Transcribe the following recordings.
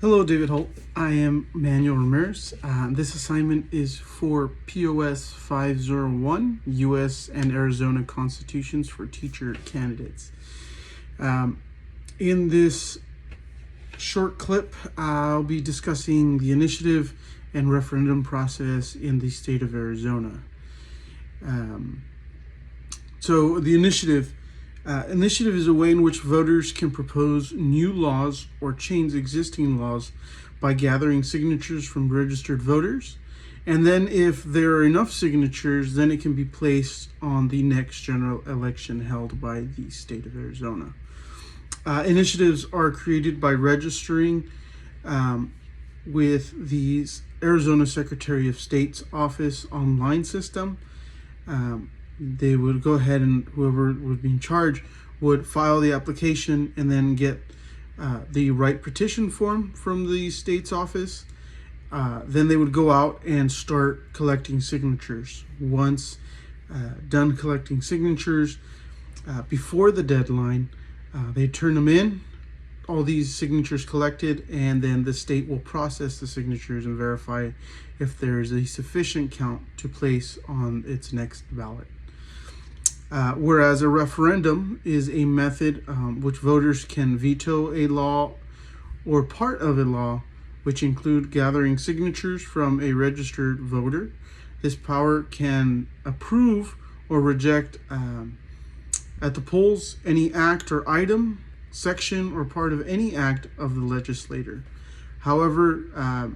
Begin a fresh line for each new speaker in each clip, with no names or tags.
Hello, David Holt. I am Manuel Ramirez. This assignment is for POS 501, U.S. and Arizona Constitutions for Teacher Candidates. In this short clip, I'll be discussing the initiative and referendum process in the state of Arizona. So the initiative is a way in which voters can propose new laws or change existing laws by gathering signatures from registered voters. And then if there are enough signatures, then it can be placed on the next general election held by the state of Arizona. Initiatives are created by registering with the Arizona Secretary of State's office online system. They would go ahead and whoever would be in charge would file the application and then get the right petition form from the state's office. Then they would go out and start collecting signatures. Once done collecting signatures before the deadline, they turn them in, all these signatures collected, and then the state will process the signatures and verify if there is a sufficient count to place on its next ballot. Whereas a referendum is a method which voters can veto a law or part of a law, which include gathering signatures from a registered voter. This power can approve or reject at the polls any act or item, section, or part of any act of the legislator. However,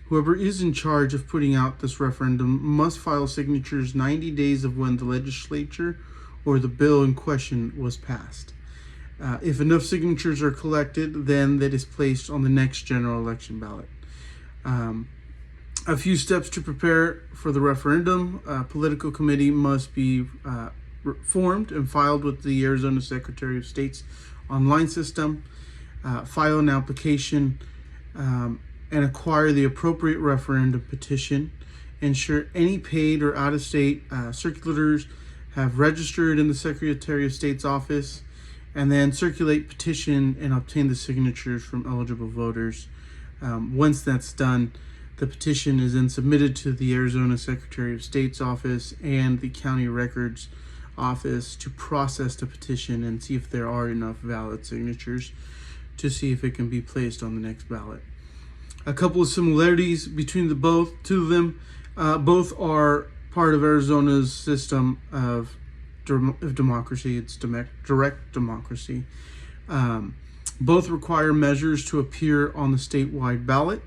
whoever is in charge of putting out this referendum must file signatures 90 days of when the legislature or the bill in question was passed. If enough signatures are collected, then that is placed on the next general election ballot. A few steps to prepare for the referendum. A political committee must be formed and filed with the Arizona Secretary of State's online system. File an application and acquire the appropriate referendum petition. Ensure any paid or out-of-state circulators have registered in the Secretary of State's office, and then circulate petition and obtain the signatures from eligible voters. Once that's done, the petition is then submitted to the Arizona Secretary of State's office and the county records office to process the petition and see if there are enough valid signatures to see if it can be placed on the next ballot. A couple of similarities between two of them. Both are part of Arizona's system of democracy. It's direct democracy. Both require measures to appear on the statewide ballot,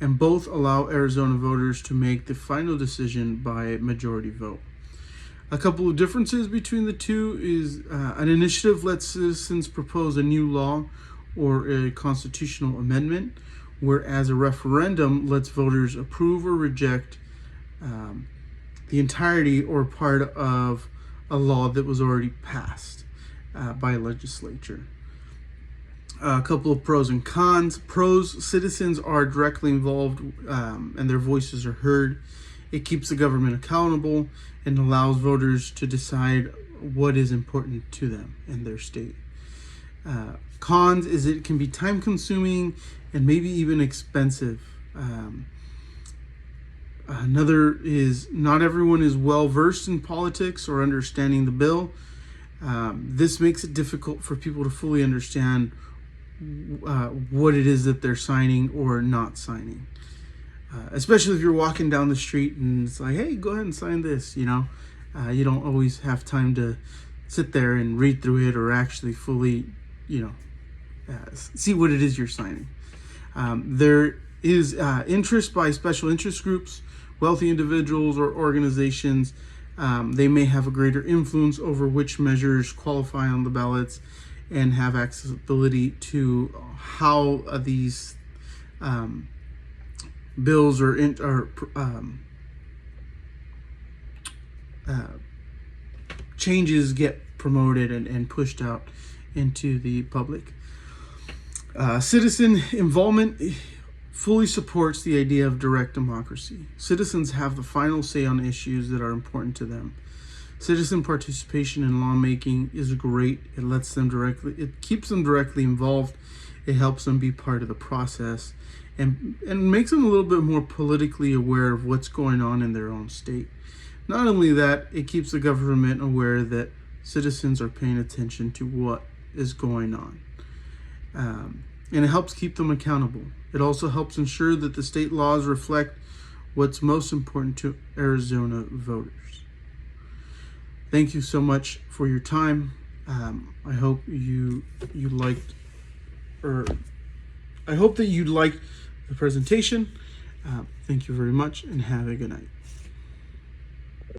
and both allow Arizona voters to make the final decision by majority vote. A couple of differences between the two is an initiative lets citizens propose a new law or a constitutional amendment, whereas a referendum lets voters approve or reject the entirety or part of a law that was already passed by a legislature. A couple of pros and cons. Pros: citizens are directly involved and their voices are heard. It keeps the government accountable and allows voters to decide what is important to them in their state. Cons is it can be time consuming and maybe even expensive. Another is not everyone is well versed in politics or understanding the bill. This makes it difficult for people to fully understand what it is that they're signing or not signing. Especially if you're walking down the street and it's like, hey, go ahead and sign this, you don't always have time to sit there and read through it or actually fully, see what it is you're signing. There is interest by special interest groups, wealthy individuals, or organizations. They may have a greater influence over which measures qualify on the ballots and have accessibility to how these bills or changes get promoted and pushed out into the public. Citizen involvement fully supports the idea of direct democracy. Citizens have the final say on issues that are important to them. Citizen participation in lawmaking is great. It keeps them directly involved it helps them be part of the process and makes them a little bit more politically aware of what's going on in their own state. Not only that, it keeps the government aware that citizens are paying attention to what is going on. And it helps keep them accountable. It also helps ensure that the state laws reflect what's most important to Arizona voters. Thank you so much for your time. I hope you liked, or I hope that you liked the presentation. Thank you very much and have a good night.